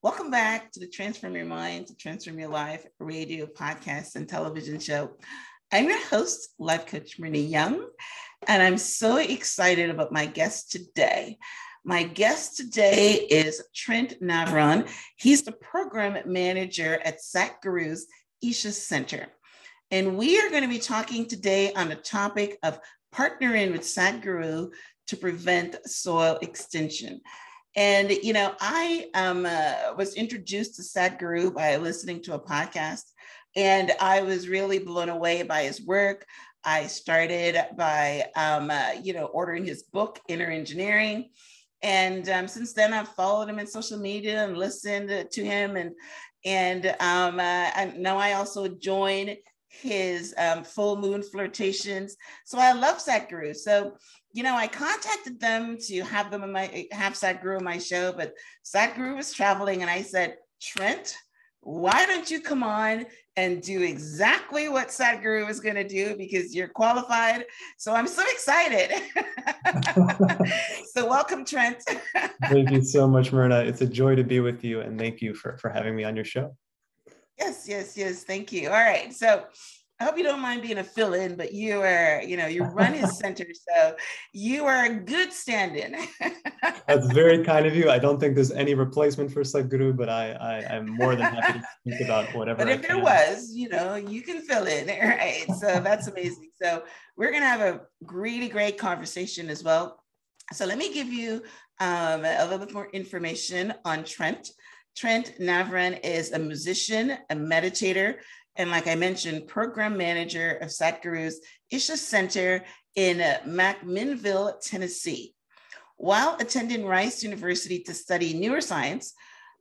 Welcome back to the Transform Your Mind to Transform Your Life radio, podcast, and television show. I'm your host, Life Coach Marina Young, and I'm so excited about my guest today. My guest today is Trent Navran. He's the program manager at Satguru's Isha Center. And we are going to be talking today on the topic of partnering with Satguru to prevent soil extinction. And, I was introduced to Satguru by listening to a podcast, and I was really blown away by his work. I started by, ordering his book, Inner Engineering. And since then, I've followed him in social media and listened to him. And now I also join his full moon flirtations. So I love Satguru. So, I contacted them to have Satguru on my show, but Satguru was traveling, and I said, Trent, why don't you come on and do exactly what Satguru is going to do, because you're qualified. So I'm so excited. So welcome, Trent. Thank you so much, Myrna. It's a joy to be with you, and thank you for having me on your show. Yes. Thank you. All right. So I hope you don't mind being a fill-in, but you run his center, so you are a good stand-in. That's very kind of you. I don't think there's any replacement for Satguru, but I'm more than happy to speak about whatever. But if there was, you can fill in, right? So that's amazing. So we're going to have a really great conversation as well. So let me give you a little bit more information on Trent. Trent Navran is a musician, a meditator, and like I mentioned, program manager of Satguru's Isha Center in McMinnville, Tennessee. While attending Rice University to study neuroscience,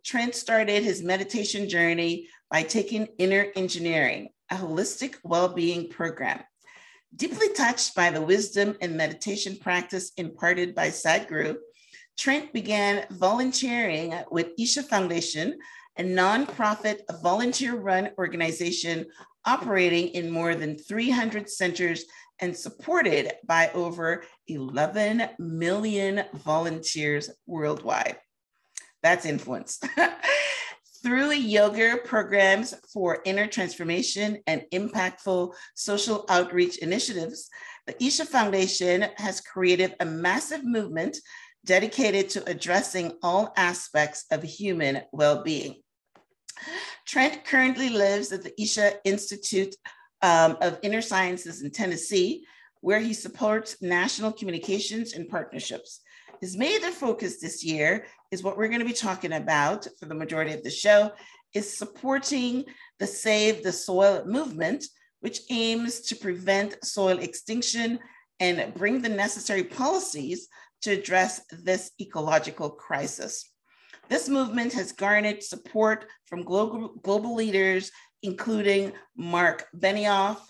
Trent started his meditation journey by taking Inner Engineering, a holistic well-being program. Deeply touched by the wisdom and meditation practice imparted by Satguru, Trent began volunteering with Isha Foundation, a nonprofit volunteer-run organization operating in more than 300 centers and supported by over 11 million volunteers worldwide. That's influence. Through yoga programs for inner transformation and impactful social outreach initiatives, the Isha Foundation has created a massive movement dedicated to addressing all aspects of human well-being. Trent currently lives at the Isha Institute of Inner Sciences in Tennessee, where he supports national communications and partnerships. His major focus this year is what we're going to be talking about for the majority of the show, is supporting the Save the Soil movement, which aims to prevent soil extinction and bring the necessary policies to address this ecological crisis. This movement has garnered support from global leaders, including Mark Benioff,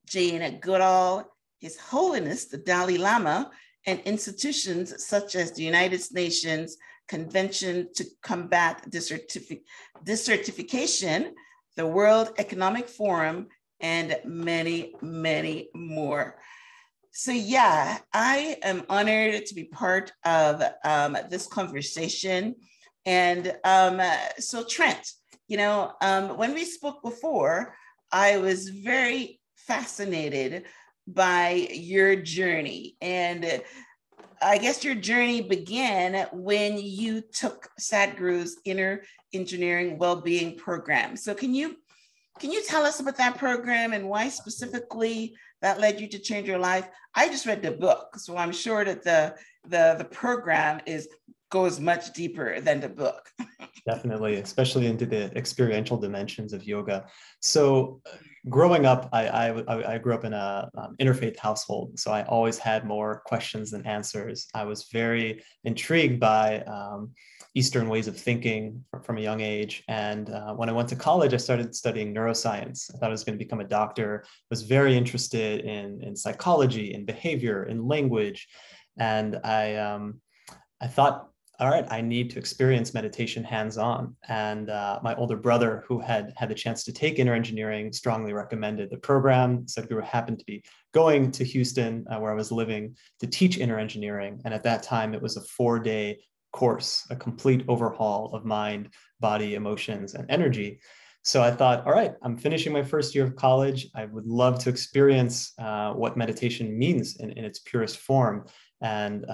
Jane Goodall, His Holiness the Dalai Lama, and institutions such as the United Nations Convention to Combat Desertification, the World Economic Forum, and many, many more. So yeah, I am honored to be part of this conversation. And so Trent, when we spoke before, I was very fascinated by your journey. And I guess your journey began when you took Satguru's Inner Engineering Wellbeing Program. So can you tell us about that program and why specifically that led you to change your life? I just read the book, so I'm sure that the program goes much deeper than the book. Definitely, especially into the experiential dimensions of yoga. So growing up, I grew up in a interfaith household, so I always had more questions than answers. I was very intrigued by Eastern ways of thinking from a young age. And when I went to college, I started studying neuroscience. I thought I was going to become a doctor, was very interested in psychology, in behavior, in language. And I thought, all right, I need to experience meditation hands-on. And my older brother, who had the chance to take Inner Engineering, strongly recommended the program. Sadhguru happened to be going to Houston, where I was living, to teach Inner Engineering. And at that time, it was a 4-day course, a complete overhaul of mind, body, emotions, and energy. So I thought, all right, I'm finishing my first year of college. I would love to experience what meditation means in its purest form, and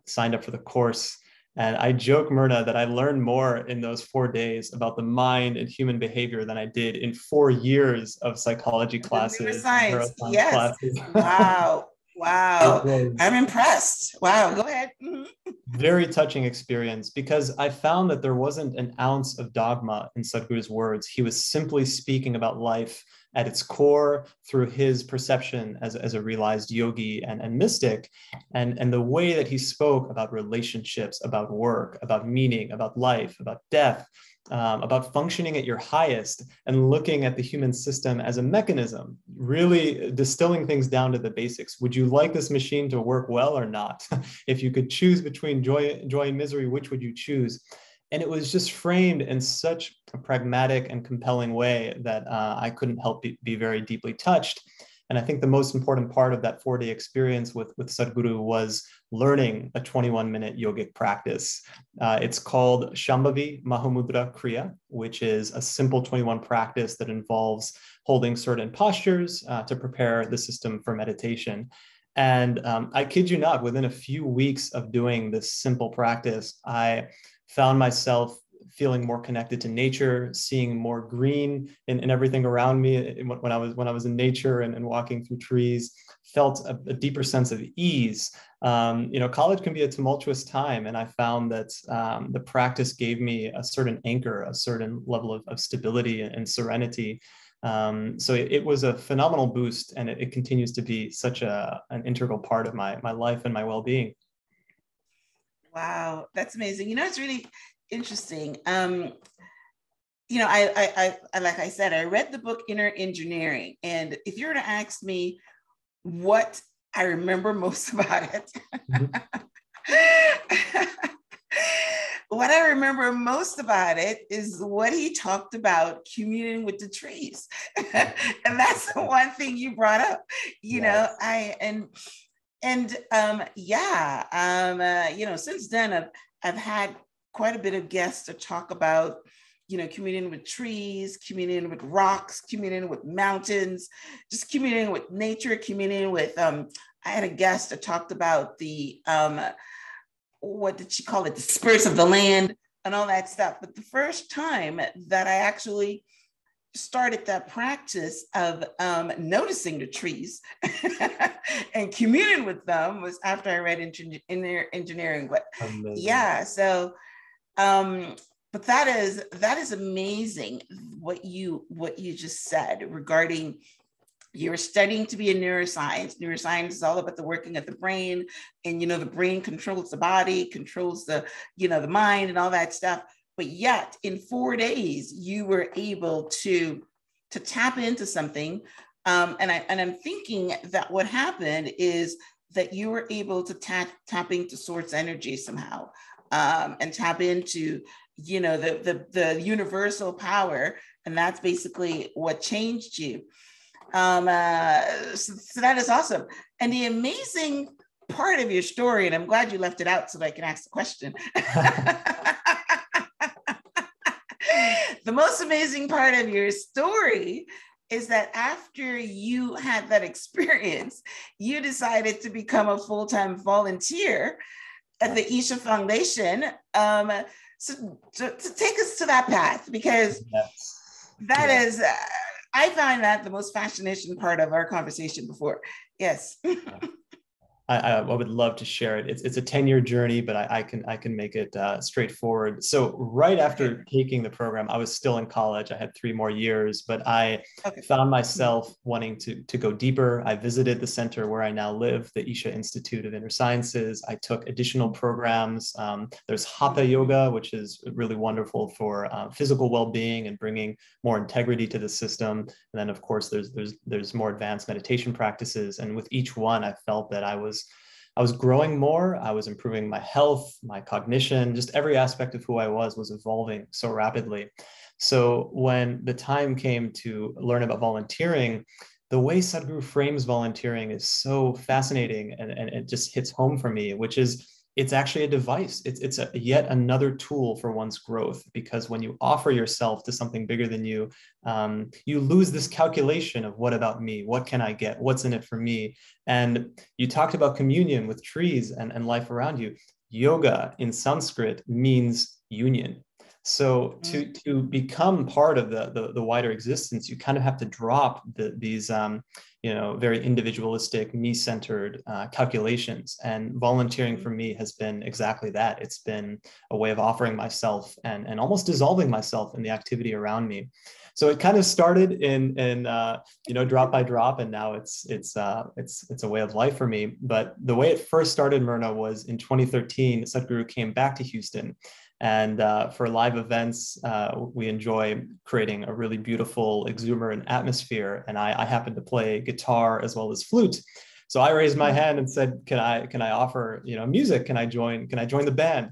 signed up for the course. And I joke, Myrna, that I learned more in those 4 days about the mind and human behavior than I did in 4 years of psychology The classes and neuroscience. neuroscience Yes. classes. Wow. It Wow. was I'm impressed. Wow. Go ahead. Mhm. very touching experience because I found that there wasn't an ounce of dogma in Sadhguru's words. He was simply speaking about life at its core through his perception as a realized yogi and mystic. And the way that he spoke about relationships, about work, about meaning, about life, about death, about functioning at your highest and looking at the human system as a mechanism, really distilling things down to the basics. Would you like this machine to work well or not? If you could choose between joy and misery, which would you choose? And it was just framed in such a pragmatic and compelling way that I couldn't help be very deeply touched. And I think the most important part of that 4-day experience with Sadhguru was learning a 21-minute yogic practice. It's called Shambhavi Mahamudra Kriya, which is a simple 21 practice that involves holding certain postures to prepare the system for meditation. And I kid you not, within a few weeks of doing this simple practice, I found myself feeling more connected to nature, seeing more green in everything around me. When I was in nature and walking through trees, felt a deeper sense of ease. College can be a tumultuous time, and I found that the practice gave me a certain anchor, a certain level of stability and serenity. So it was a phenomenal boost, and it continues to be such an integral part of my life and my well-being. Wow. That's amazing. It's really interesting. I like I said, I read the book Inner Engineering. And if you were to ask me what I remember most about it, what I remember most about it is what he talked about communing with the trees. And that's the one thing you brought up, since then I've had quite a bit of guests to talk about, communing with trees, communing with rocks, communing with mountains, just communing with nature, communing with, I had a guest that talked about the, what did she call it? The spirits of the land and all that stuff. But the first time that I actually started that practice of noticing the trees and communing with them was after I read Inner Engineering. But Amazing. yeah, so but that is amazing what you just said regarding you're studying to be a neuroscience. Neuroscience is all about the working of the brain, and the brain controls the body, controls the the mind and all that stuff. But yet in 4 days, you were able to tap into something. And I'm thinking that what happened is that you were able to tap into source energy somehow, and tap into, the universal power. And that's basically what changed you. So that is awesome. And the amazing part of your story, and I'm glad you left it out so that I can ask the question. The most amazing part of your story is that after you had that experience, you decided to become a full-time volunteer at the Isha Foundation. So to take us to that path, because that is, I find that the most fascinating part of our conversation before. Yes. I would love to share it. It's a 10-year journey, but I can make it straightforward. So right after taking the program, I was still in college. I had 3 more years, but I found myself wanting to go deeper. I visited the center where I now live, the Isha Institute of Inner Sciences. I took additional programs. There's Hatha Yoga, which is really wonderful for physical well-being and bringing more integrity to the system. And then, of course, there's more advanced meditation practices. And with each one, I felt that I was growing more. I was improving my health, my cognition, just every aspect of who I was evolving so rapidly. So when the time came to learn about volunteering, the way Sadhguru frames volunteering is so fascinating, and it just hits home for me, which is it's actually a device. It's yet another tool for one's growth, because when you offer yourself to something bigger than you, you lose this calculation of what about me? What can I get? What's in it for me? And you talked about communion with trees and life around you. Yoga in Sanskrit means union. So to become part of the wider existence, you kind of have to drop these very individualistic, me-centered calculations. And volunteering for me has been exactly that. It's been a way of offering myself and almost dissolving myself in the activity around me. So it kind of started in drop by drop, and now it's a way of life for me. But the way it first started, Myrna, was in 2013. Sadhguru came back to Houston, and for live events, we enjoy creating a really beautiful, exuberant atmosphere. And I happen to play guitar as well as flute. So I raised my hand and said, "Can I offer music? Can I join the band?"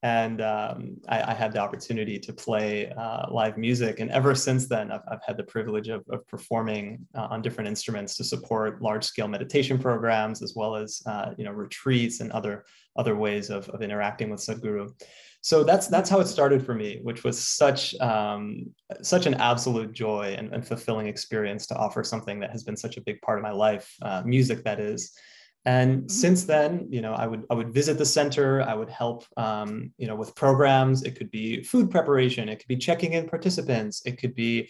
And I had the opportunity to play live music. And ever since then, I've had the privilege of performing on different instruments to support large-scale meditation programs, as well as retreats and other ways of interacting with Sadhguru. So that's how it started for me, which was such an absolute joy and fulfilling experience to offer something that has been such a big part of my life, music, that is. And since then, I would visit the center. I would help, with programs. It could be food preparation. It could be checking in participants. It could be,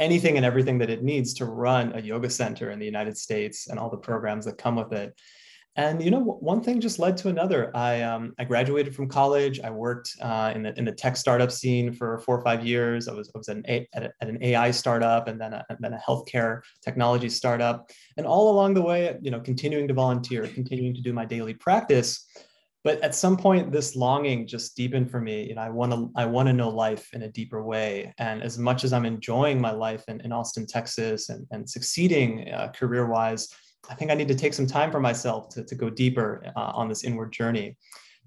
anything and everything that it needs to run a yoga center in the United States and all the programs that come with it. And one thing just led to another. I graduated from college. I worked in the tech startup scene for 4 or 5 years. I was at an AI startup, and then a healthcare technology startup. And all along the way, continuing to volunteer, continuing to do my daily practice. But at some point, this longing just deepened for me. I want to know life in a deeper way. And as much as I'm enjoying my life in Austin, Texas, and succeeding career-wise, I think I need to take some time for myself to go deeper on this inward journey.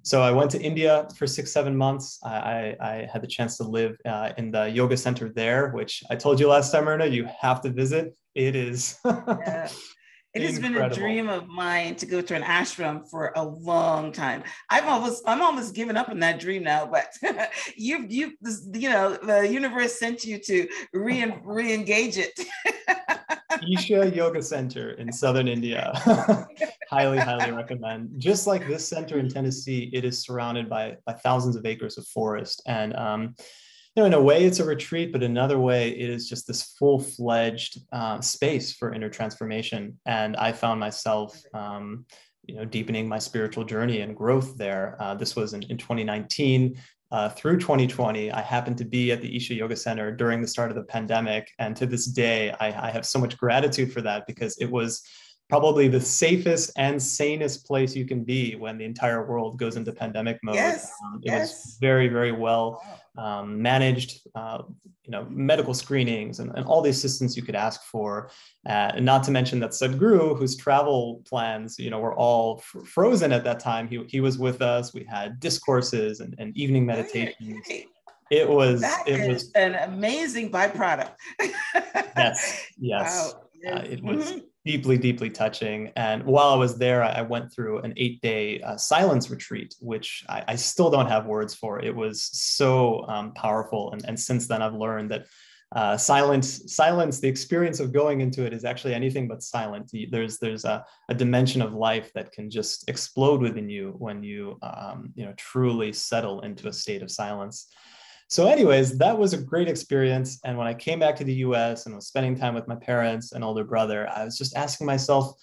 So I went to India for 6-7 months. I had the chance to live in the yoga center there, which I told you last time, Myrna, you have to visit. It is Yeah. It has been a dream of mine to go to an ashram for a long time. I'm almost given up on that dream now, but the universe sent you to re-engage it. Isha Yoga Center in Southern India. Highly, highly recommend. Just like this center in Tennessee, it is surrounded by thousands of acres of forest. And in a way, it's a retreat, but another way, it is just this full-fledged space for inner transformation. And I found myself, deepening my spiritual journey and growth there. This was in 2019. Through 2020, I happened to be at the Isha Yoga Center during the start of the pandemic. And to this day, I have so much gratitude for that, because it was probably the safest and sanest place you can be when the entire world goes into pandemic mode. Yes, it was very, very well managed, medical screenings and all the assistance you could ask for. And not to mention that Sadhguru, whose travel plans, were all frozen at that time, he was with us. We had discourses and evening meditations. It was an amazing byproduct. Yes. Wow. Yes. It was deeply, deeply touching. And while I was there, I went through an 8-day silence retreat, which I still don't have words for. It was so powerful. And since then, I've learned that silence, the experience of going into it is actually anything but silent. There's a dimension of life that can just explode within you when you truly settle into a state of silence. So anyways, that was a great experience. And when I came back to the US and was spending time with my parents and older brother, I was just asking myself,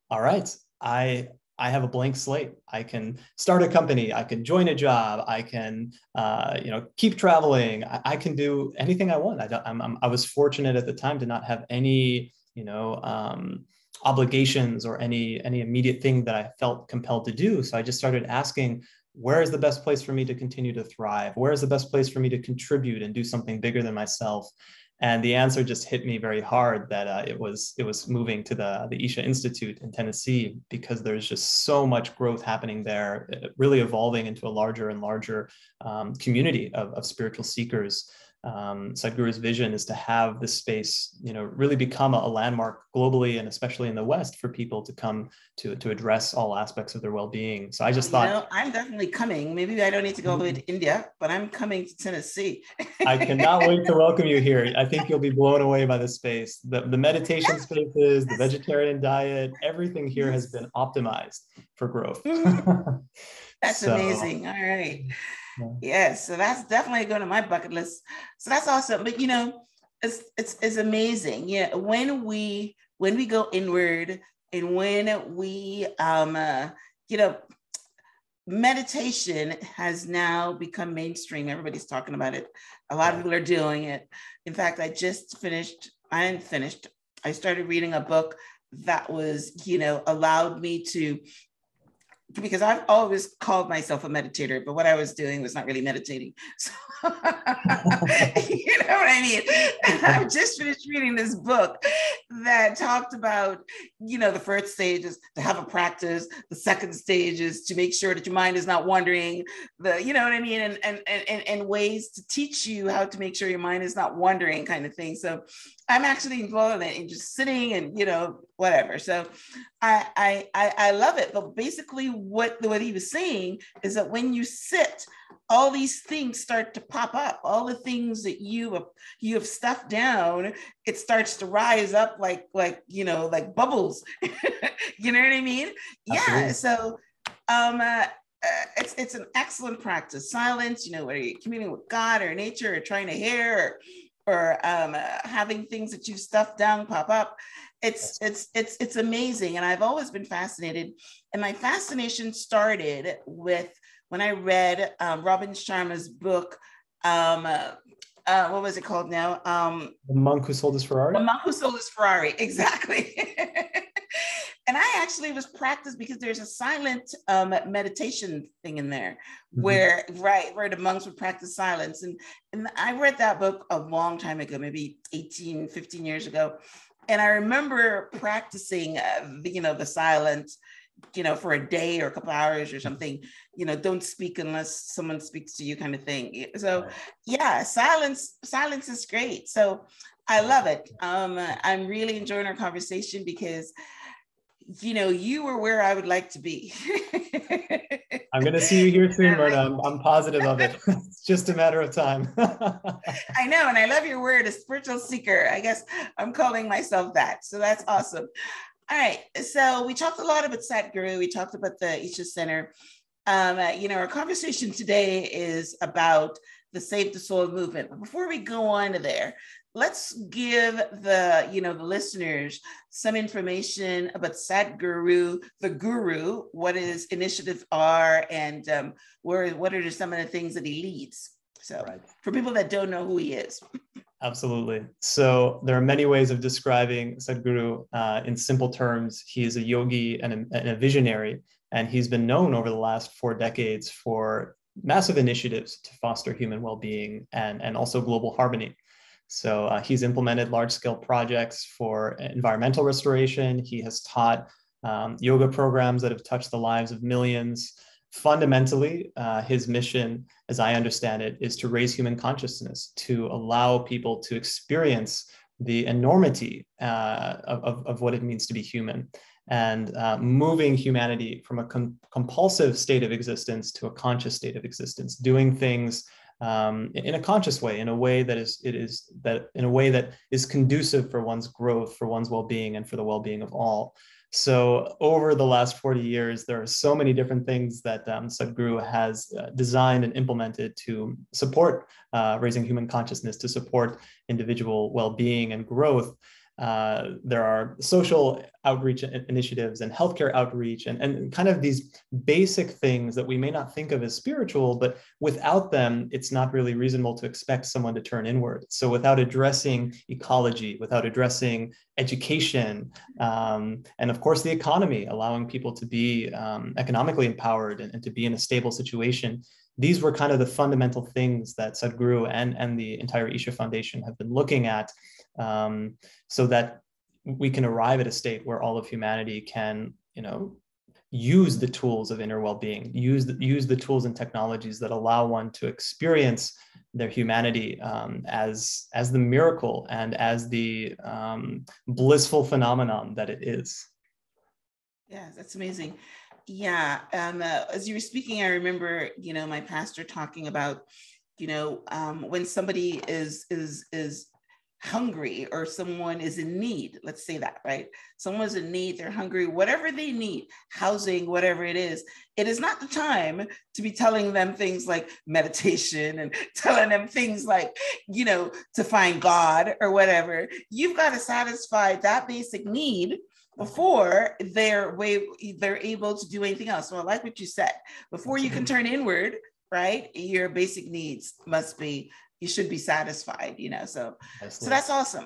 all right, I have a blank slate. I can start a company. I can join a job. I can, keep traveling. I can do anything I want. I was fortunate at the time to not have any, obligations or any immediate thing that I felt compelled to do. So I just started asking, where is the best place for me to continue to thrive? Where is the best place for me to contribute and do something bigger than myself? And the answer just hit me very hard that it was moving to the Isha Institute in Tennessee, because there's just so much growth happening there, really evolving into a larger and larger community of spiritual seekers. Sadhguru's vision is to have this space, really become a landmark globally and especially in the West for people to come to address all aspects of their well-being. So I just thought, I'm definitely coming. Maybe I don't need to go all the way to India, but I'm coming to Tennessee. I cannot wait to welcome you here. I think you'll be blown away by the space, the meditation spaces, the vegetarian diet, everything here has been optimized for growth. That's amazing. All right. Yes, so that's definitely going to my bucket list. So that's awesome. But it's amazing. Yeah, when we go inward and when we meditation has now become mainstream. Everybody's talking about it. A lot of people are doing it. In fact, I started reading a book that was, allowed me to, because I've always called myself a meditator, but what I was doing was not really meditating. So, you know what I mean? I've just finished reading this book that talked about, the first stage is to have a practice. The second stage is to make sure that your mind is not wandering. You know what I mean? And ways to teach you how to make sure your mind is not wandering, kind of thing. So I'm actually involved in it and just sitting and, whatever. So I love it. But basically what he was saying is that when you sit, all these things start to pop up. All the things that you have stuffed down, it starts to rise up like bubbles. You know what I mean? Absolutely. Yeah. So it's an excellent practice. Silence, whether you're communing with God or nature or trying to hear or having things that you've stuffed down pop up. It's amazing. And I've always been fascinated. And my fascination started with when I read Robin Sharma's book, what was it called now? The Monk Who Sold His Ferrari? The Monk Who Sold His Ferrari, exactly. And I actually was practiced because there's a silent meditation thing in there where the monks would practice silence. And I read that book a long time ago, maybe 15 years ago. And I remember practicing, the silence, for a day or a couple hours or something, don't speak unless someone speaks to you kind of thing. So yeah, silence is great. So I love it. I'm really enjoying our conversation because you were where I would like to be. I'm going to see you here soon, Myrna. I'm positive of it. It's just a matter of time. I know. And I love your word, a spiritual seeker. I guess I'm calling myself that. So that's awesome. All right. So we talked a lot about Sadhguru. We talked about the Isha Center. Our conversation today is about the Save the Soul movement. But before we go on to there, let's give the listeners some information about Sadhguru, the guru, what his initiatives are, and what are some of the things that he leads. So for people that don't know who he is. Absolutely. So there are many ways of describing Sadhguru. In simple terms, he is a yogi and a visionary, and he's been known over the last 4 decades for massive initiatives to foster human well-being and also global harmony. So he's implemented large-scale projects for environmental restoration. He has taught yoga programs that have touched the lives of millions. Fundamentally, his mission, as I understand it, is to raise human consciousness, to allow people to experience the enormity of what it means to be human, and moving humanity from a compulsive state of existence to a conscious state of existence, doing things in a conscious way, in a way that is conducive for one's growth, for one's well-being, and for the well-being of all. So over the last 40 years, there are so many different things that Sadhguru has designed and implemented to support raising human consciousness, to support individual well-being and growth. There are social outreach initiatives and healthcare outreach and kind of these basic things that we may not think of as spiritual, but without them, it's not really reasonable to expect someone to turn inward. So without addressing ecology, without addressing education, and of course the economy, allowing people to be economically empowered and to be in a stable situation, these were kind of the fundamental things that Sadhguru and the entire Isha Foundation have been looking at, so that we can arrive at a state where all of humanity can, use the tools of inner well-being, use the tools and technologies that allow one to experience their humanity as the miracle and as the blissful phenomenon that it is. Yeah, that's amazing. Yeah, as you were speaking, I remember, my pastor talking about, when somebody is hungry or someone is in need, let's say that, right? Someone's in need, they're hungry, whatever they need, housing, whatever it is not the time to be telling them things like meditation and telling them things like, to find God or whatever. You've got to satisfy that basic need before they're able to do anything else. So I like what you said. Before you can turn inward, right? Your basic needs you should be satisfied, so that's awesome.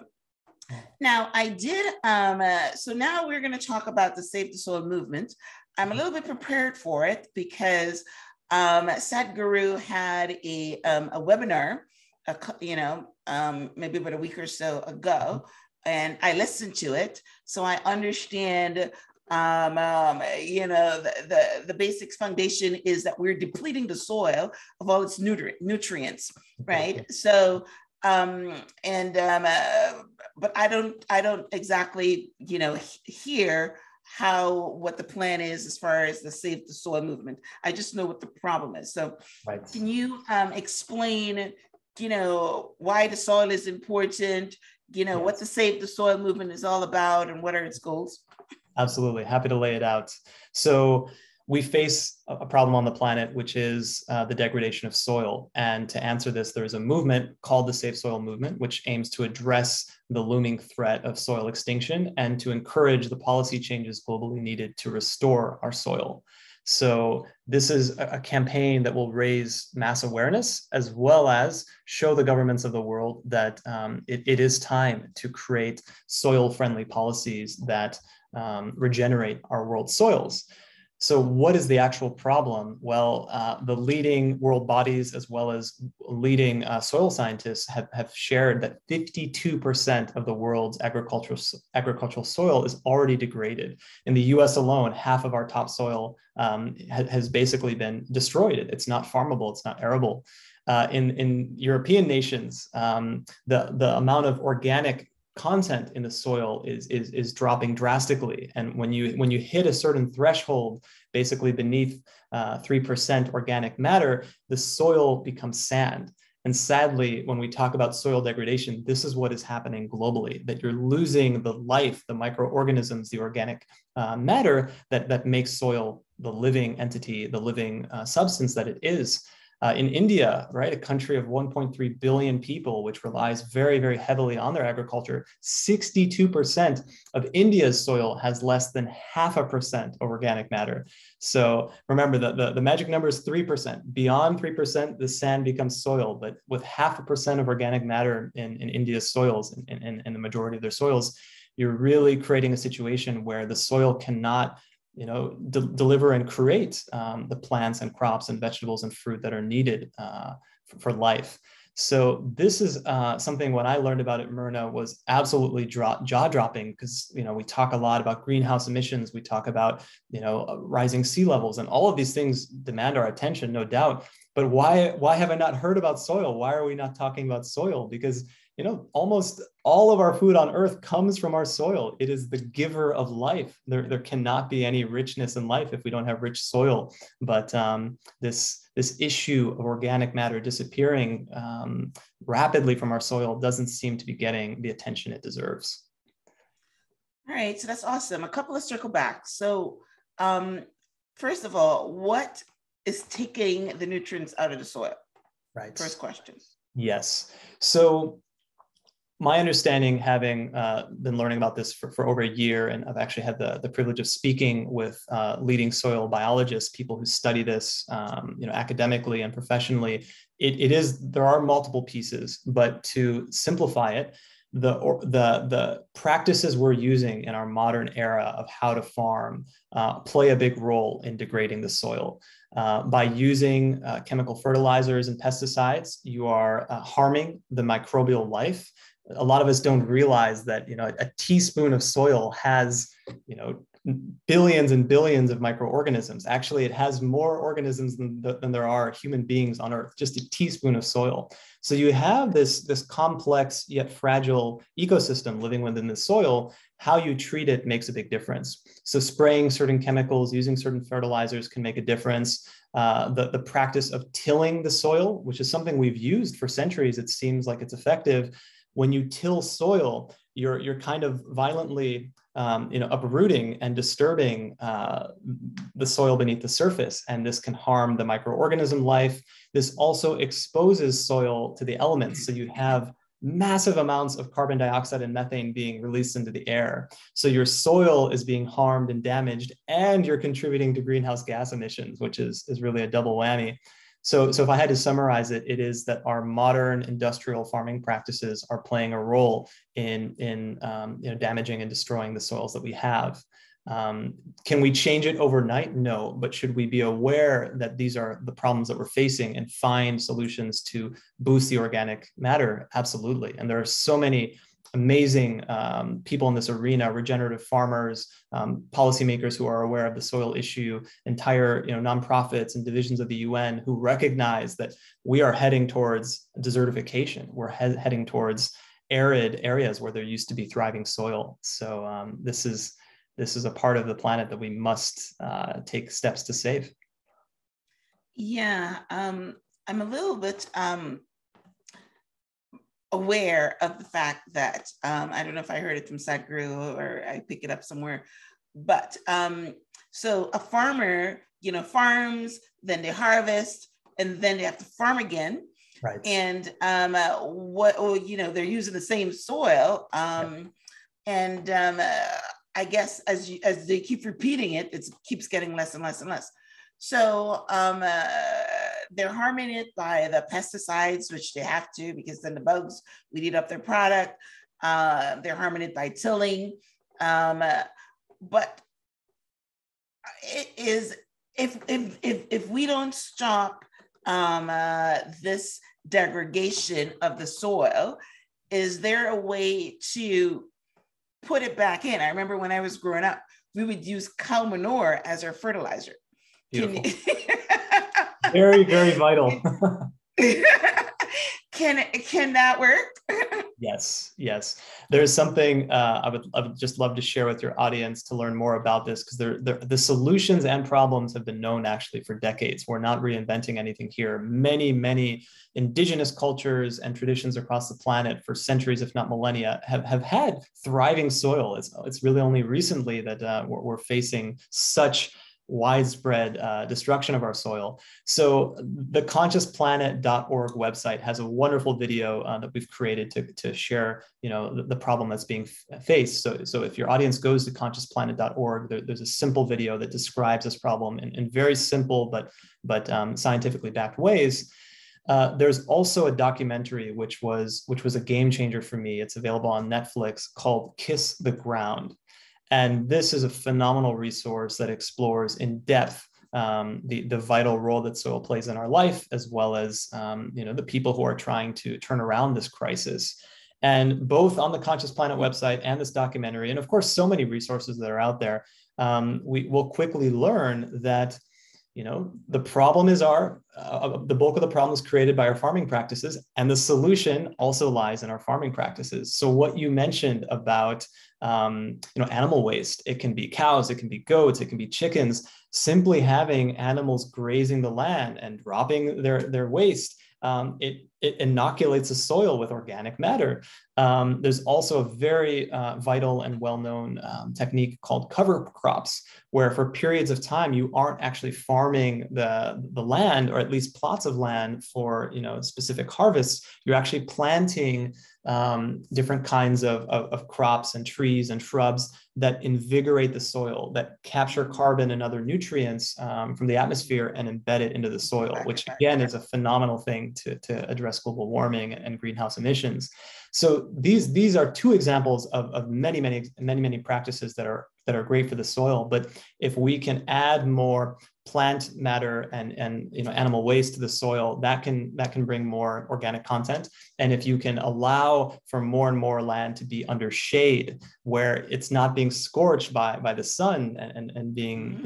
Now I did, so now we're going to talk about the Save the Soil movement. I'm a little bit prepared for it because Sadhguru had a webinar, maybe about a week or so ago, and I listened to it. So I understand the basic foundation is that we're depleting the soil of all its nutrients, right? So, but I don't exactly, hear what the plan is as far as the Save the Soil movement. I just know what the problem is. So Can you explain, why the soil is important, what the Save the Soil movement is all about and what are its goals? Absolutely. Happy to lay it out. So we face a problem on the planet, which is the degradation of soil. And to answer this, there's a movement called the Save Soil Movement, which aims to address the looming threat of soil extinction and to encourage the policy changes globally needed to restore our soil. So this is a campaign that will raise mass awareness as well as show the governments of the world that it is time to create soil-friendly policies that regenerate our world soils. So what is the actual problem? Well, the leading world bodies as well as leading soil scientists have shared that 52% of the world's agricultural soil is already degraded. In the US alone, half of our topsoil has basically been destroyed. It's not farmable, it's not arable. In European nations, the amount of organic content in the soil is dropping drastically. And when you hit a certain threshold, basically beneath 3% organic matter, the soil becomes sand. And sadly, when we talk about soil degradation, this is what is happening globally, that you're losing the life, the microorganisms, the organic matter that makes soil the living entity, the living substance that it is. In India, right, a country of 1.3 billion people, which relies very, very heavily on their agriculture, 62% of India's soil has less than 0.5% of organic matter. So remember, the magic number is 3%. Beyond 3%, the sand becomes soil. But with 0.5% of organic matter in India's soils, in the majority of their soils, you're really creating a situation where the soil cannot deliver and create the plants and crops and vegetables and fruit that are needed for life. So this is something when I learned about it, Myrna, was absolutely jaw-dropping because, we talk a lot about greenhouse emissions. We talk about, rising sea levels, and all of these things demand our attention, no doubt. But why have I not heard about soil? Why are we not talking about soil? Because almost all of our food on earth comes from our soil. It is the giver of life. There cannot be any richness in life if we don't have rich soil. But this issue of organic matter disappearing rapidly from our soil doesn't seem to be getting the attention it deserves. All right, so that's awesome. A couple of circle back. So first of all, what is taking the nutrients out of the soil? Right. First question. Yes. So my understanding, having been learning about this for over a year, and I've actually had the privilege of speaking with leading soil biologists, people who study this, academically and professionally, there are multiple pieces, but to simplify it, the practices we're using in our modern era of how to farm play a big role in degrading the soil. By using chemical fertilizers and pesticides, you are harming the microbial life. A lot of us don't realize that a teaspoon of soil has billions and billions of microorganisms. Actually, it has more organisms than there are human beings on Earth, just a teaspoon of soil. So you have this complex yet fragile ecosystem living within the soil. How you treat it makes a big difference. So spraying certain chemicals, using certain fertilizers can make a difference. The practice of tilling the soil, which is something we've used for centuries, it seems like it's effective. When you till soil, you're kind of violently uprooting and disturbing the soil beneath the surface, and this can harm the microorganism life. This also exposes soil to the elements, so you have massive amounts of carbon dioxide and methane being released into the air. So your soil is being harmed and damaged, and you're contributing to greenhouse gas emissions, which is really a double whammy. So if I had to summarize it, it is that our modern industrial farming practices are playing a role in damaging and destroying the soils that we have. Can we change it overnight? No, but should we be aware that these are the problems that we're facing and find solutions to boost the organic matter? Absolutely. And there are so many amazing people in this arena, regenerative farmers, policymakers who are aware of the soil issue, entire nonprofits and divisions of the UN who recognize that we are heading towards desertification. We're heading towards arid areas where there used to be thriving soil. So this is a part of the planet that we must take steps to save. Yeah, I'm a little bit aware of the fact that, I don't know if I heard it from Sadhguru or I pick it up somewhere, but so a farmer, farms, then they harvest, and then they have to farm again. Right. And they're using the same soil. And I guess as they keep repeating it, it keeps getting less and less and less. So they're harming it by the pesticides, which they have to, because then the bugs would eat up their product. They're harming it by tilling. But it is, if we don't stop this degradation of the soil, is there a way to put it back in? I remember when I was growing up, we would use cow manure as our fertilizer. Beautiful. Very, very vital. Can that work? Yes. There's something I would just love to share with your audience to learn more about this, because the solutions and problems have been known actually for decades. We're not reinventing anything here. Many indigenous cultures and traditions across the planet for centuries, if not millennia, have had thriving soil. It's really only recently that we're facing such widespread destruction of our soil. So the consciousplanet.org website has a wonderful video that we've created to share, the problem that's being faced. So if your audience goes to consciousplanet.org, there's a simple video that describes this problem in very simple but scientifically backed ways. There's also a documentary which was a game changer for me. It's available on Netflix, called Kiss the Ground. And this is a phenomenal resource that explores in depth the vital role that soil plays in our life, as well as the people who are trying to turn around this crisis. And both on the Conscious Planet website and this documentary, and of course, so many resources that are out there, we will quickly learn that the problem is the bulk of the problem is created by our farming practices, and the solution also lies in our farming practices. So what you mentioned about animal waste, it can be cows, it can be goats, it can be chickens. Simply having animals grazing the land and dropping their waste, it inoculates the soil with organic matter. There's also a very vital and well-known technique called cover crops, where for periods of time you aren't actually farming the land, or at least plots of land for specific harvests. You're actually planting different kinds of crops and trees and shrubs that invigorate the soil, that capture carbon and other nutrients from the atmosphere and embed it into the soil, which again is a phenomenal thing to address global warming and greenhouse emissions. So these are two examples of many practices that are great for the soil. But if we can add more plant matter and animal waste to the soil, that can bring more organic content. And if you can allow for more and more land to be under shade, where it's not being scorched by the sun and being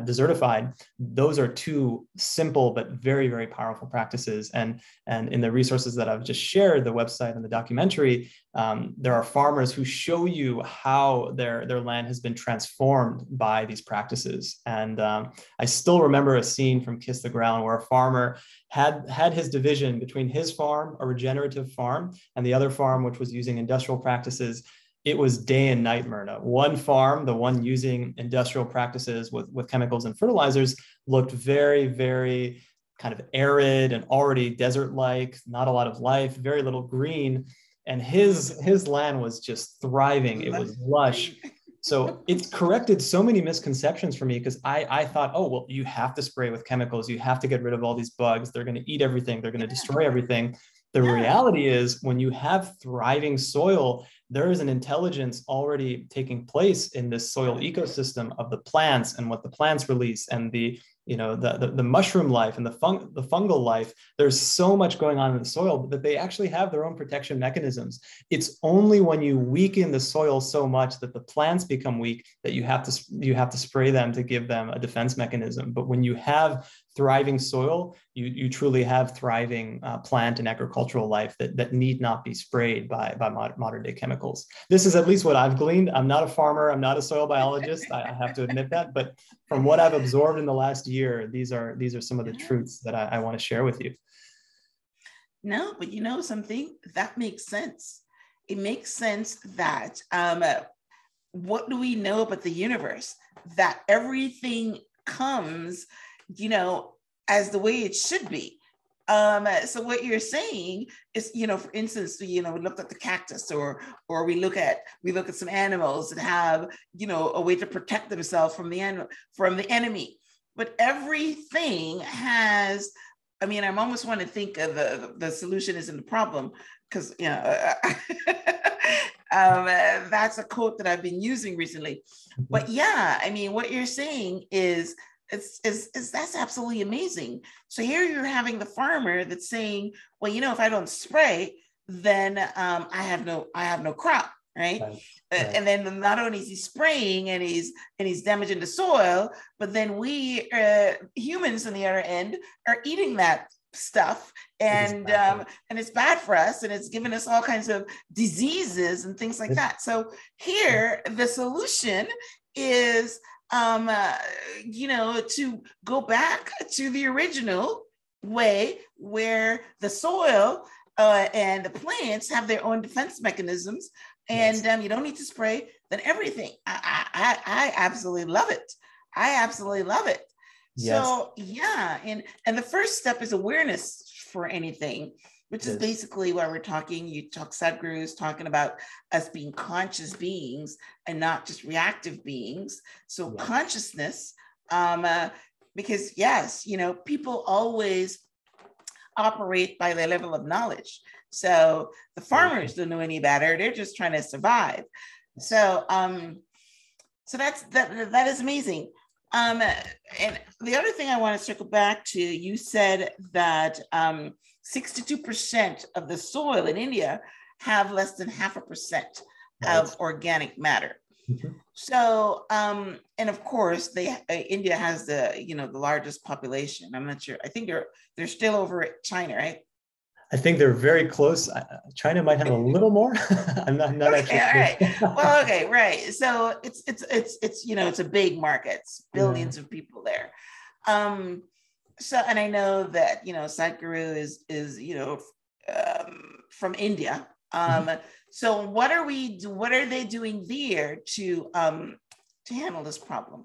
desertified, those are two simple but very, very powerful practices. And in the resources that I've just shared, the website and the documentary, there are farmers who show you how their land has been transformed by these practices. And I still remember a scene from Kiss the Ground where a farmer had his division between his farm, a regenerative farm, and the other farm, which was using industrial practices. It was day and night, Myrna. One farm, the one using industrial practices with chemicals and fertilizers, looked very, very kind of arid and already desert-like, not a lot of life, very little green. And his land was just thriving. It was lush. So it's corrected so many misconceptions for me, because I thought, oh, well, you have to spray with chemicals. You have to get rid of all these bugs. They're going to eat everything. They're going to destroy everything. The reality is, when you have thriving soil, there is an intelligence already taking place in this soil ecosystem of the plants and what the plants release, and the mushroom life and the fungal life. There's so much going on in the soil that they actually have their own protection mechanisms. It's only when you weaken the soil so much that the plants become weak that you have to spray them to give them a defense mechanism. But when you have thriving soil, you truly have thriving plant and agricultural life that need not be sprayed by modern day chemicals. This is at least what I've gleaned. I'm not a farmer. I'm not a soil biologist. I have to admit that. But from what I've absorbed in the last year, these are some of the truths that I want to share with you. No, but you know something? That makes sense. It makes sense that what do we know about the universe? That everything comes, as the way it should be. So what you're saying is, for instance, we looked at the cactus, or we look at some animals that have, a way to protect themselves from the enemy. But everything has, I almost want to think of the solution isn't the problem, because that's a quote that I've been using recently. But yeah, what you're saying is that's absolutely amazing. So here you're having the farmer that's saying, well, if I don't spray, then I have no crop, right? And then not only is he spraying and he's damaging the soil, but then we humans on the other end are eating that stuff, and it's bad for us, and it's giving us all kinds of diseases and things like that. So here the solution is to go back to the original way, where the soil and the plants have their own defense mechanisms, and you don't need to spray, then everything. I absolutely love it. I absolutely love it. Yes. So yeah, and the first step is awareness for anything, which is basically why we're talking. Sadhguru is talking about us being conscious beings and not just reactive beings. So consciousness, because yes, people always operate by their level of knowledge. So the farmers don't know any better. They're just trying to survive. So that is amazing. And the other thing I want to circle back to, you said that 62% of the soil in India have less than 0.5% of organic matter. Mm-hmm. So, and of course, India has the largest population. I'm not sure. I think they're still over at China, right? I think they're very close. China might have a little more. I'm not actually sure. All right. Well, okay, right. So it's it's a big market. It's billions of people there. So, and I know that Sadhguru is from India. So what are they doing there to handle this problem?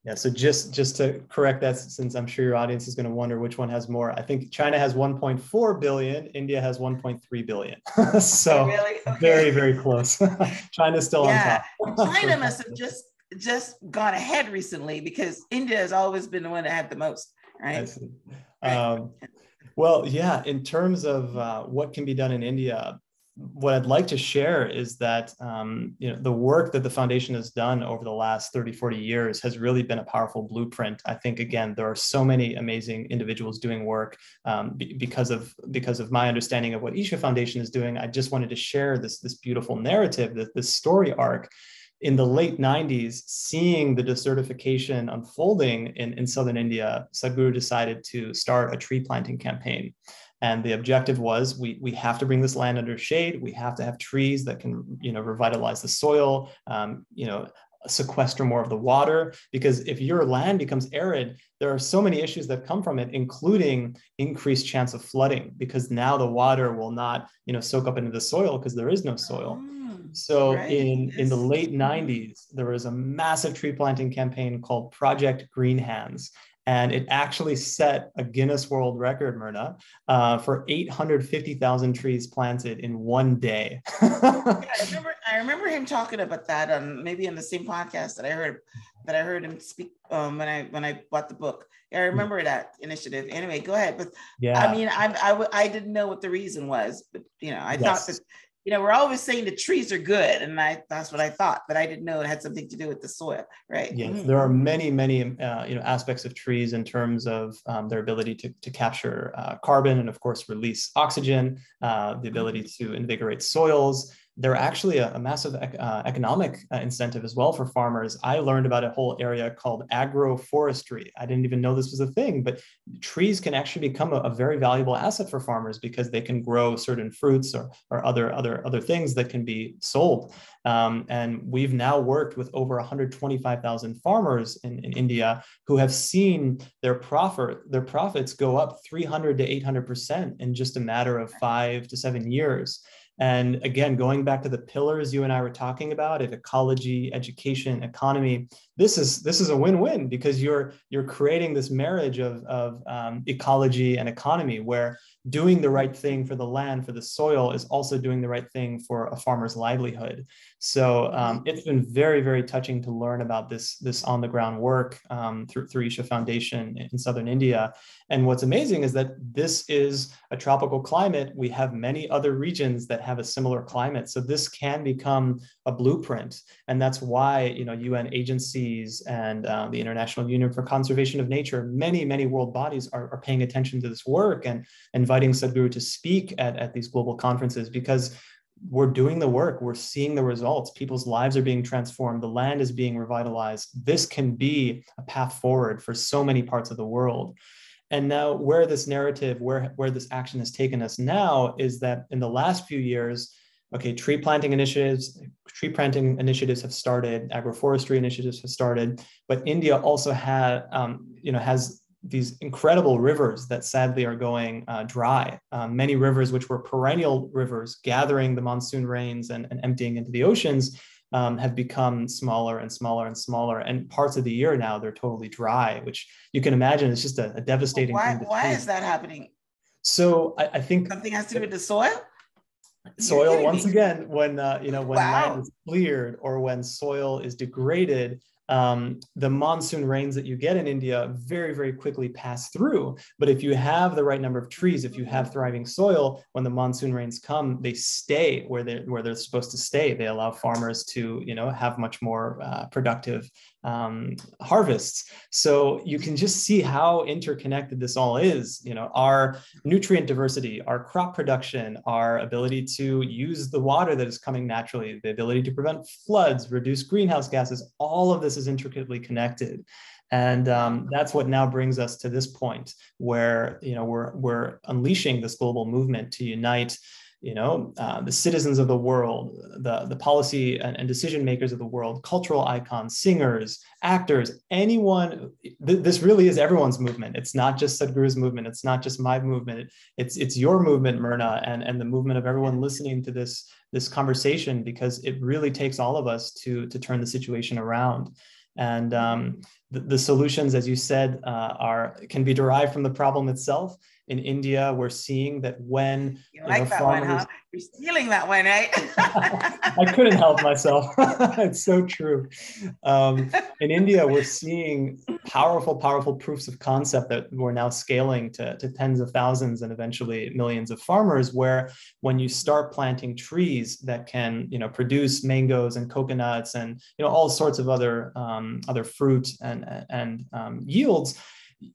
Yeah, so just to correct that, since I'm sure your audience is going to wonder which one has more, I think China has 1.4 billion, India has 1.3 billion. So really? Okay. Very, very close. China's still on top. China must have just gone ahead recently, because India has always been the one that had the most, right? I see. Well, yeah, in terms of what can be done in India, what I'd like to share is that the work that the foundation has done over the last 30, 40 years has really been a powerful blueprint. I think, again, there are so many amazing individuals doing work because of my understanding of what Isha Foundation is doing. I just wanted to share this beautiful narrative, this story arc. In the late 90s, seeing the desertification unfolding in southern India, Sadhguru decided to start a tree planting campaign. And the objective was we have to bring this land under shade. We have to have trees that can, revitalize the soil, sequester more of the water. Because if your land becomes arid, there are so many issues that come from it, including increased chance of flooding, because now the water will not, soak up into the soil because there is no soil. So right. in the late 90s, there was a massive tree planting campaign called Project Green Hands. And it actually set a Guinness World Record, Myrna, for 850,000 trees planted in one day. Yeah, I remember him talking about that on maybe on the same podcast that I heard him speak when I bought the book. Yeah, I remember that initiative. Anyway, go ahead. But yeah, I mean, I didn't know what the reason was, but I thought that. We're always saying the trees are good, and that's what I thought, but I didn't know it had something to do with the soil, right? Yes, there are many, aspects of trees in terms of their ability to capture carbon and, of course, release oxygen, the ability to invigorate soils. They're actually a massive economic incentive as well for farmers. I learned about a whole area called agroforestry. I didn't even know this was a thing, but trees can actually become a very valuable asset for farmers because they can grow certain fruits or other things that can be sold. And we've now worked with over 125,000 farmers in India who have seen their profits go up 300 to 800% in just a matter of 5 to 7 years. And again, going back to the pillars you and I were talking about, of ecology, education, economy, this is a win-win, because you're creating this marriage of ecology and economy, where doing the right thing for the land, for the soil, is also doing the right thing for a farmer's livelihood. So it's been very, very touching to learn about this on the ground work through Isha Foundation in southern India. And what's amazing is that this is a tropical climate. We have many other regions that have a similar climate. So this can become a blueprint. And that's why, UN agencies and the International Union for Conservation of Nature, many world bodies are paying attention to this work and inviting Sadhguru to speak at these global conferences, because we're doing the work, we're seeing the results, people's lives are being transformed, the land is being revitalized. This can be a path forward for so many parts of the world. And now where this narrative, where this action has taken us now, is that in the last few years, tree planting initiatives have started, agroforestry initiatives have started, but India also has these incredible rivers that sadly are going dry. Many rivers which were perennial rivers, gathering the monsoon rains and emptying into the oceans, have become smaller and smaller and smaller. And parts of the year now, they're totally dry, which you can imagine is just a devastating thing. Why is that happening? So I think something has to do with the soil? Soil, once again, when land is cleared or when soil is degraded, the monsoon rains that you get in India very, very quickly pass through. But if you have the right number of trees, if you have thriving soil, when the monsoon rains come, they stay where they're supposed to stay. They allow farmers to, have much more productive harvests. So you can just see how interconnected this all is. Our nutrient diversity, our crop production, our ability to use the water that is coming naturally, the ability to prevent floods, reduce greenhouse gases, all of this is intricately connected. And that's what now brings us to this point where, we're unleashing this global movement to unite the citizens of the world, the policy and decision makers of the world, cultural icons, singers, actors, anyone. This really is everyone's movement. It's not just Sadhguru's movement. It's not just my movement. It's your movement, Myrna, and the movement of everyone listening to this conversation, because it really takes all of us to turn the situation around. And the solutions, as you said, can be derived from the problem itself. In India, we're seeing that when you like that farmers, one, huh? You're stealing that one, right? I couldn't help myself. It's so true. In India, we're seeing powerful proofs of concept that we're now scaling to tens of thousands and eventually millions of farmers, where when you start planting trees that can produce mangoes and coconuts and all sorts of other fruit and yields,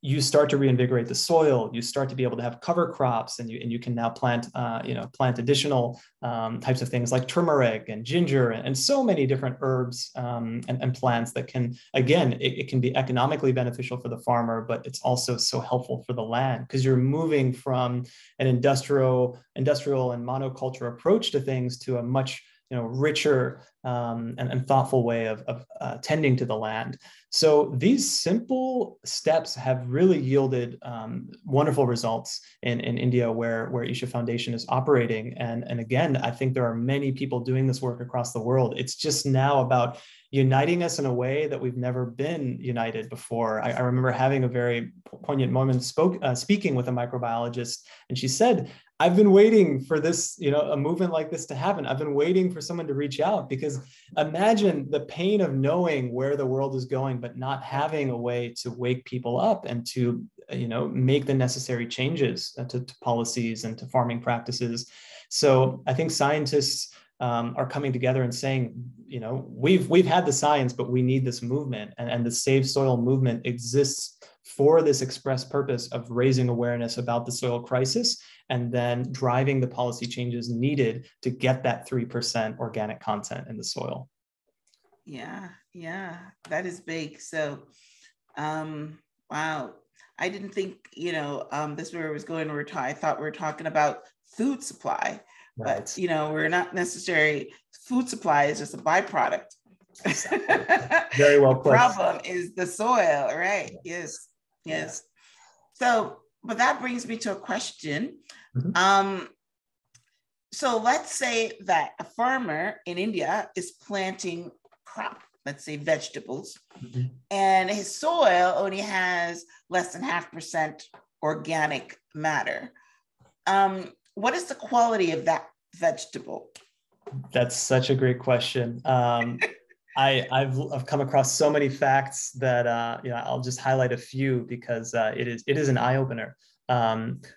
you start to reinvigorate the soil. You start to be able to have cover crops, and you can now plant additional types of things like turmeric and ginger and so many different herbs and plants that can, again, it can be economically beneficial for the farmer, but it's also so helpful for the land, because you're moving from an industrial and monoculture approach to things to a much richer and thoughtful way of tending to the land. So these simple steps have really yielded wonderful results in India, where Isha Foundation is operating. And again, I think there are many people doing this work across the world. It's just now about uniting us in a way that we've never been united before. I remember having a very poignant moment speaking with a microbiologist, and she said, I've been waiting for this, a movement like this to happen. I've been waiting for someone to reach out, because imagine the pain of knowing where the world is going, but not having a way to wake people up and to, make the necessary changes to policies and to farming practices. So I think scientists are coming together and saying, we've had the science, but we need this movement, and the Save Soil movement exists for this express purpose of raising awareness about the soil crisis and then driving the policy changes needed to get that 3% organic content in the soil. Yeah, that is big. So, wow, I didn't think, this is where it was going. I thought we were talking about food supply, right. But, we're not necessarily, food supply is just a byproduct. Very well put. The problem is the soil, right? Yes. So, but that brings me to a question. Mm-hmm. So let's say that a farmer in India is planting crop, let's say vegetables, mm-hmm. and his soil only has less than 0.5% organic matter. What is the quality of that vegetable? That's such a great question. I've come across so many facts that I'll just highlight a few, because it is an eye-opener.